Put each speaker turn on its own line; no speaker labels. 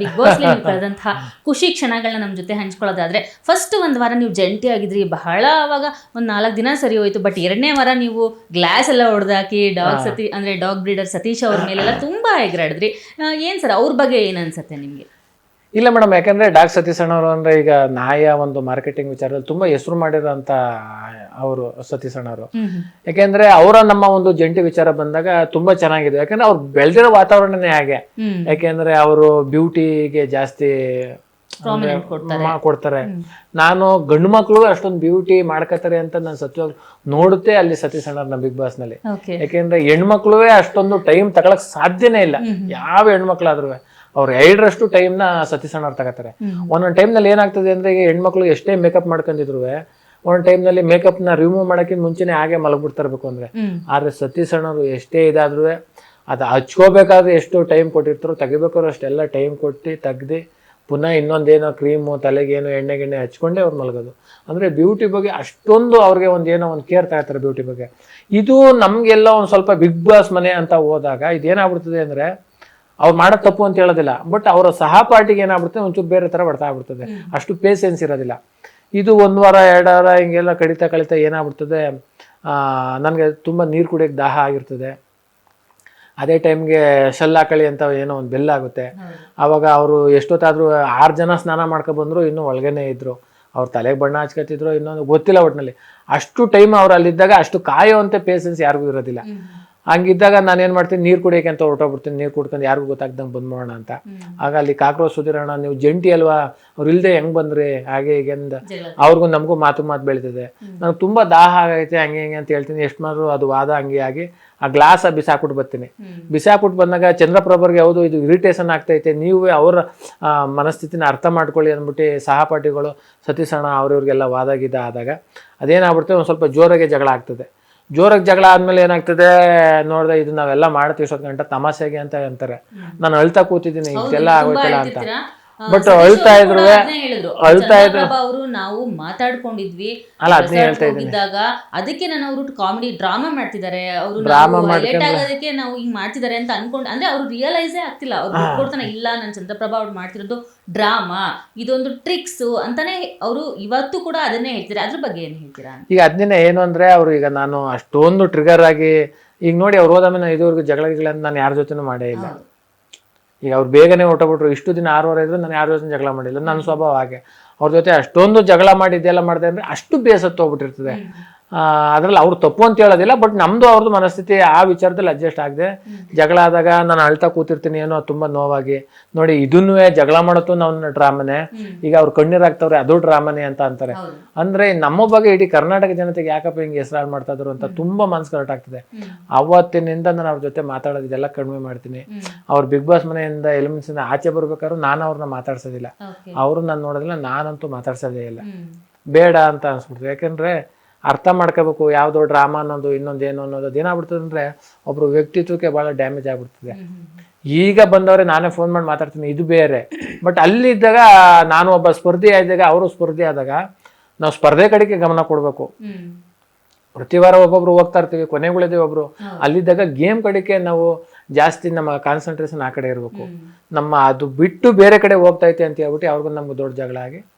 Big boss ನೀವು ಕಳೆದಂತಹ ಖುಷಿ ಕ್ಷಣಗಳನ್ನ ನಮ್ಮ ಜೊತೆ ಹಂಚ್ಕೊಳ್ಳೋದಾದ್ರೆ ಫಸ್ಟ್ ಒಂದು ವಾರ ನೀವು ಜಂಟಿ ಆಗಿದ್ರಿ, ಬಹಳ ಅವಾಗ ಒಂದು 4 ದಿನ ಸರಿ ಹೋಯ್ತು. ಬಟ್ 2ನೇ ವಾರ ನೀವು ಗ್ಲಾಸ್ ಎಲ್ಲ ಹೊಡೆದಾಕಿ ಡಾಗ್ ಬ್ರೀಡರ್ ಸತೀಶ್ ಅವ್ರ ಮೇಲೆಲ್ಲ ತುಂಬಾ ಎಗರಾಡಿದ್ರಿ. ಏನ್ ಸರ್ ಅವ್ರ ಬಗ್ಗೆ ಏನ್ ಅನ್ಸುತ್ತೆ ನಿಮ್ಗೆ?
ಇಲ್ಲ ಮೇಡಮ್, ಯಾಕಂದ್ರೆ ಡಾಕ್ ಸತೀಶ್ ಅಣ್ಣವರು ಅಂದ್ರೆ ಈಗ ನಾಯ ಒಂದು ಮಾರ್ಕೆಟಿಂಗ್ ವಿಚಾರದಲ್ಲಿ ತುಂಬಾ ಹೆಸರು ಮಾಡಿರೋಂಥ ಅವರು ಸತೀಶ್ ಅಣ್ಣವರು. ಯಾಕೆಂದ್ರೆ ಅವರ ನಮ್ಮ ಒಂದು ಜಂಟಿ ವಿಚಾರ ಬಂದಾಗ ತುಂಬಾ ಚೆನ್ನಾಗಿದೆ. ಯಾಕಂದ್ರೆ ಅವ್ರು ಬೆಳೆದಿರೋ ವಾತಾವರಣನೇ ಹಾಗೆ. ಯಾಕೆಂದ್ರೆ ಅವರು ಬ್ಯೂಟಿಗೆ ಜಾಸ್ತಿ ಕೊಡ್ತಾರೆ. ನಾನು ಗಂಡು ಮಕ್ಳು ಅಷ್ಟೊಂದು ಬ್ಯೂಟಿ ಮಾಡ್ಕೋತಾರೆ ಅಂತ ನಾನು ಸತ್ಯವಾಗಿ ನೋಡುತ್ತೆ ಅಲ್ಲಿ ಸತೀಶ್ ಅಣ್ಣವ್ರನ್ನ ಬಿಗ್ ಬಾಸ್ ನಲ್ಲಿ. ಯಾಕೆಂದ್ರೆ ಹೆಣ್ಮಕ್ಳು ಅಷ್ಟೊಂದು ಟೈಮ್ ತಗೊಳಕ್ ಸಾಧ್ಯನೇ ಇಲ್ಲ. ಯಾವ ಹೆಣ್ಮಕ್ಳಾದ್ರೂ ಅವ್ರು 2ರಷ್ಟು ಟೈಮ್ನ ಸತೀಶ್ ಅಣ್ಣವ್ರು ತಗೋತಾರೆ. ಒಂದೊಂದು ಟೈಮ್ನಲ್ಲಿ ಏನಾಗ್ತದೆ ಅಂದ್ರೆ, ಈಗ ಹೆಣ್ಮಕ್ಳು ಎಷ್ಟೇ ಮೇಕಪ್ ಮಾಡ್ಕೊಂಡಿದ್ರು ಒಂದೊಂದು ಟೈಮ್ನಲ್ಲಿ ಮೇಕಪ್ನ ರಿಮೂವ್ ಮಾಡೋಕ್ಕಿಂತ ಮುಂಚೆನೆ ಹಾಗೆ ಮಲಗ್ಬಿಡ್ತಿರ್ಬೇಕು ಅಂದ್ರೆ. ಆದ್ರೆ ಸತೀಶ್ ಅಣ್ಣವ್ರು ಎಷ್ಟೇ ಇದಾದ್ರೂ ಅದು ಹಚ್ಕೋಬೇಕಾದ್ರೆ ಎಷ್ಟು ಟೈಮ್ ಕೊಟ್ಟಿರ್ತಾರೋ, ತೆಗಿಬೇಕಾದ್ರು ಅಷ್ಟೆಲ್ಲ ಟೈಮ್ ಕೊಟ್ಟು ತೆಗ್ದು ಪುನಃ ಇನ್ನೊಂದೇನೋ ಕ್ರೀಮು ತಲೆಗೇನೋ ಎಣ್ಣೆ ಹಚ್ಕೊಂಡೇ ಅವ್ರು ಮಲಗೋದು. ಅಂದ್ರೆ ಬ್ಯೂಟಿ ಬಗ್ಗೆ ಅಷ್ಟೊಂದು ಅವ್ರಿಗೆ ಒಂದೇನೋ ಒಂದು ಕೇರ್ ತಗೋತಾರೆ ಬ್ಯೂಟಿ ಬಗ್ಗೆ. ಇದು ನಮ್ಗೆಲ್ಲ ಒಂದು ಸ್ವಲ್ಪ ಬಿಗ್ ಬಾಸ್ ಮನೆ ಅಂತ ಹೋದಾಗ ಇದೇನಾಗ್ಬಿಡ್ತದೆ ಅಂದ್ರೆ, ಅವ್ರು ಮಾಡೋದು ತಪ್ಪು ಅಂತ ಹೇಳೋದಿಲ್ಲ, ಬಟ್ ಅವರ ಸಹಪಾಠಿಗೆ ಏನಾಗ್ಬಿಡ್ತದೆ ಒಂಚೂರು ಬೇರೆ ತರ ಬರ್ತಾ ಆಗ್ಬಿಡ್ತದೆ. ಅಷ್ಟು ಪೇಷನ್ಸ್ ಇರೋದಿಲ್ಲ. ಇದು 1 ವಾರ 2 ವಾರ ಹಿಂಗೆಲ್ಲ ಕಳೀತಾ ಏನಾಗ್ಬಿಡ್ತದೆ, ನನಗೆ ತುಂಬ ನೀರು ಕುಡಿಯೋಕೆ ದಾಹ ಆಗಿರ್ತದೆ. ಅದೇ ಟೈಮ್ಗೆ ಶೆಲ್ ಹಾಕಳಿ ಅಂತ ಏನೋ ಒಂದು ಬೆಲ್ ಆಗುತ್ತೆ. ಆವಾಗ ಅವರು ಎಷ್ಟೊತ್ತಾದರೂ 6 ಜನ ಸ್ನಾನ ಮಾಡ್ಕೊ ಬಂದ್ರು, ಇನ್ನೂ ಒಳಗೇನೆ ಇದ್ರು. ಅವ್ರ ತಲೆಗೆ ಬಣ್ಣ ಹಚ್ಕೊತಿದ್ರು, ಇನ್ನೊಂದು ಗೊತ್ತಿಲ್ಲ ಒಟ್ಟಿನಲ್ಲಿ. ಅಷ್ಟು ಟೈಮ್ ಅವ್ರು ಅಲ್ಲಿದ್ದಾಗ ಅಷ್ಟು ಕಾಯೋವಂಥ ಪೇಷನ್ಸ್ ಯಾರಿಗೂ ಇರೋದಿಲ್ಲ. ಹಂಗಿದ್ದಾಗ ನಾನು ಏನು ಮಾಡ್ತೀನಿ, ನೀರು ಕುಡಿಯೋಕೆ ಅಂತ ಹೊರಟೋಗ್ಬಿಡ್ತೀನಿ. ನೀರು ಕುಡ್ಕೊಂಡು ಯಾರಿಗೂ ಗೊತ್ತಾಗ್ದಂಗೆ ಬಂದ್ ಮಾಡೋಣ ಅಂತ. ಆಗ ಅಲ್ಲಿ ಕಾಕ್ರೋಚ್ ಸುಧೀರಣ್ಣ, ನೀವು ಜಂಟಿ ಅಲ್ವಾ, ಅವ್ರು ಇಲ್ಲದೆ ಹೆಂಗ್ ಬಂದ್ರಿ ಹಾಗೆ ಹೀಗೆ ಅಂದ. ಅವ್ರಿಗೂ ನಮಗೂ ಮಾತು ಬೆಳೀತದೆ. ನನಗೆ ತುಂಬಾ ದಾಹ ಆಗೈತೆ ಹಂಗೆ ಹಿಂಗೆ ಅಂತ ಹೇಳ್ತೀನಿ. ಎಷ್ಟು ಮಾಡಿದ್ರು ಅದು ವಾದ ಹಂಗೆ ಆಗಿ ಆ ಗ್ಲಾಸ್ ಬಿಸಾಕ್ಬಿಟ್ಟು ಬರ್ತೀನಿ. ಬಿಸಾಕ್ಬಿಟ್ಟು ಬಂದಾಗ ಚಂದ್ರಪ್ರಭರ್ಗೆ ಯಾವುದು ಇದು ಇರಿಟೇಷನ್ ಆಗ್ತೈತೆ, ನೀವೇ ಅವರ ಮನಸ್ಥಿತಿನ ಅರ್ಥ ಮಾಡ್ಕೊಳ್ಳಿ ಅಂದ್ಬಿಟ್ಟು ಸಹಪಾಠಿಗಳು ಸತೀಶ್ ಅಣ್ಣ ಅವ್ರಿವ್ರಿಗೆಲ್ಲ ವಾದ ಗೀದ ಆದಾಗ ಅದೇನಾಗ್ಬಿಡ್ತದೆ, ಒಂದು ಸ್ವಲ್ಪ ಜೋರಾಗೆ ಜಗಳ ಆಗ್ತದೆ. ಜೋರಾಗಿ ಜಗಳ ಆದ್ಮೇಲೆ ಏನಾಗ್ತದೆ ನೋಡ್ದೆ, ಇದು ನಾವೆಲ್ಲ ಮಾಡ್ತೀವಿ 20 ಗಂಟೆ ತಮಾಷೆಗೆ ಅಂತ ಅಂತಾರೆ. ನಾನು ಅಳ್ತಾ ಕೂತಿದ್ದೀನಿ, ಇದೆಲ್ಲ ಆಗೋಯ್ತಲ್ಲ ಅಂತ. ಬಟ್ ಅಳ್ತಾ ಇದ್ರು
ಅವರು ನಾವು ಮಾತಾಡ್ಕೊಂಡಿದ್ವಿ
ಅಲ್ಲ, ಅದನ್ನೇ ಹೇಳ್ತಾ ಇದ್ದೀನಿ.
ಅದಕ್ಕೆ ನಾನು ಅವರು ಕಾಮಿಡಿ ಡ್ರಾಮಾ ಮಾಡ್ತಿದ್ದಾರೆ, ಅವರು ಆಗೋದಕ್ಕೆ ನಾವು ಹಿಂಗ್ ಮಾಡ್ತಿದ್ದಾರೆ ಅಂತ ಅನ್ಕೊಂಡು, ಅಂದ್ರೆ ಅವ್ರು ರಿಯಲೈಸೇ ಆಗ್ತಿಲ್ಲ. ಅವ್ರು ಕೊಡ್ತಾನೆ ಇಲ್ಲ, ನಾನು ಚಂದ್ರಪ್ರಭಾ ಅವ್ರು ಮಾಡ್ತಿರೋದು ಡ್ರಾಮಾ, ಇದೊಂದು ಟ್ರಿಕ್ಸ್ ಅಂತಾನೆ ಅವರು ಇವತ್ತು ಕೂಡ ಅದನ್ನೇ ಹೇಳ್ತಾರೆ. ಅದ್ರ ಬಗ್ಗೆ ಏನ್ ಹೇಳ್ತೀರಾ?
ಈಗ ಅದನ್ನೇ ಏನು ಅಂದ್ರೆ, ಅವ್ರು ಈಗ ನಾನು ಅಷ್ಟೊಂದು ಟ್ರಿಗರ್ ಆಗಿ ಈಗ ನೋಡಿ, ಅವ್ರು ಹೋದ ಮೇಲೆ ಇದುವರೆಗೂ ಜಗಳ ಅಂತ ನಾನು ಯಾರ ಜೊತೆನೂ ಮಾಡೇ ಇಲ್ಲ. ಈಗ ಅವ್ರು ಬೇಗನೆ ಹೊರಟೋಗ್ಬಿಟ್ರು. ಇಷ್ಟು ದಿನ 6 ವಾರ ಇದ್ರು ನಾನು ಯಾರ ಜೊತೆ ಜಗಳ ಮಾಡಿಲ್ಲ. ನನ್ನ ಸ್ವಭಾವ ಹಾಗೆ. ಅವ್ರ ಜೊತೆ ಅಷ್ಟೊಂದು ಜಗಳ ಮಾಡಿದ್ದೆಲ್ಲ ಮಾಡಿದೆ ಅಂದ್ರೆ ಅಷ್ಟು ಬೇಸತ್ತು ಹೋಗ್ಬಿಟ್ಟಿರ್ತದೆ. ಅದ್ರಲ್ಲಿ ಅವ್ರು ತಪ್ಪು ಅಂತ ಹೇಳೋದಿಲ್ಲ, ಬಟ್ ನಮ್ದು ಅವ್ರದ್ದು ಮನಸ್ಥಿತಿ ಆ ವಿಚಾರದಲ್ಲಿ ಅಡ್ಜಸ್ಟ್ ಆಗದೆ ಜಗಳ ಆದಾಗ ನಾನು ಅಳ್ತಾ ಕೂತಿರ್ತೀನಿ, ಏನೋ ತುಂಬಾ ನೋವಾಗಿ. ನೋಡಿ, ಇದನ್ನೂ ಜಗಳ ಮಾಡೋದು ನಾವು ಡ್ರಾಮನೆ. ಈಗ ಅವ್ರು ಕಣ್ಣೀರಾಗ್ತವ್ರೆ, ಅದು ಡ್ರಾಮನೆ ಅಂತ ಅಂತಾರೆ. ಅಂದ್ರೆ ನಮ್ಮ ಬಗ್ಗೆ ಇಡೀ ಕರ್ನಾಟಕ ಜನತೆಗೆ ಯಾಕಪ್ಪ ಹಿಂಗೆ ಹೆಸರಾಳು ಮಾಡ್ತಾ ಇದ್ರು ಅಂತ ತುಂಬಾ ಮನ್ಸು ಕರೆಕ್ಟ್ ಆಗ್ತದೆ. ಅವತ್ತಿನಿಂದ ನಾನು ಅವ್ರ ಜೊತೆ ಮಾತಾಡೋದಿದೆಲ್ಲ ಕಡಿಮೆ ಮಾಡ್ತೀನಿ. ಅವ್ರು ಬಿಗ್ ಬಾಸ್ ಮನೆಯಿಂದ ಎಲಿಮೆಂಟ್ಸ್ ಇಂದ ಆಚೆ ಬರ್ಬೇಕಾದ್ರು ನಾನು ಅವ್ರನ್ನ ಮಾತಾಡ್ಸೋದಿಲ್ಲ. ಅವರು ನಾನು ನೋಡೋದಿಲ್ಲ, ನಾನಂತೂ ಮಾತಾಡ್ಸೋದೇ ಇಲ್ಲ. ಬೇಡ ಅಂತ ಅನ್ಸ್ಬಿಡ್ತದೆ. ಯಾಕಂದ್ರೆ ಅರ್ಥ ಮಾಡ್ಕೋಬೇಕು, ಯಾವುದೋ ಡ್ರಾಮಾ ಅನ್ನೋದು ಇನ್ನೊಂದೇನು ಅನ್ನೋದು ಅದೇನಾಗ್ಬಿಡ್ತದೆ ಅಂದ್ರೆ ಒಬ್ರು ವ್ಯಕ್ತಿತ್ವಕ್ಕೆ ಬಹಳ ಡ್ಯಾಮೇಜ್ ಆಗ್ಬಿಡ್ತದೆ. ಈಗ ಬಂದವ್ರೆ ನಾನೇ ಫೋನ್ ಮಾಡಿ ಮಾತಾಡ್ತೀನಿ, ಇದು ಬೇರೆ. ಬಟ್ ಅಲ್ಲಿದ್ದಾಗ ನಾನು ಒಬ್ಬ ಸ್ಪರ್ಧಿ ಆಗಿದ್ದಾಗ, ಅವರು ಸ್ಪರ್ಧಿ ಆದಾಗ ನಾವು ಸ್ಪರ್ಧೆ ಕಡೆಗೆ ಗಮನ ಕೊಡ್ಬೇಕು. ಪ್ರತಿ ವಾರ ಒಬ್ಬೊಬ್ರು ಹೋಗ್ತಾ ಇರ್ತೀವಿ, ಕೊನೆಗಳಿದ್ದೀವಿ ಒಬ್ರು. ಅಲ್ಲಿದ್ದಾಗ ಗೇಮ್ ಕಡೆಗೆ ನಾವು ಜಾಸ್ತಿ ನಮ್ಮ ಕಾನ್ಸಂಟ್ರೇಷನ್ ಆ ಕಡೆ ಇರಬೇಕು. ನಮ್ಮ ಅದು ಬಿಟ್ಟು ಬೇರೆ ಕಡೆ ಹೋಗ್ತಾ ಐತೆ ಅಂತ ಹೇಳ್ಬಿಟ್ಟು ಅವ್ರಿಗೂ ನಮ್ಗೆ ದೊಡ್ಡ ಜಗಳ ಆಗಿ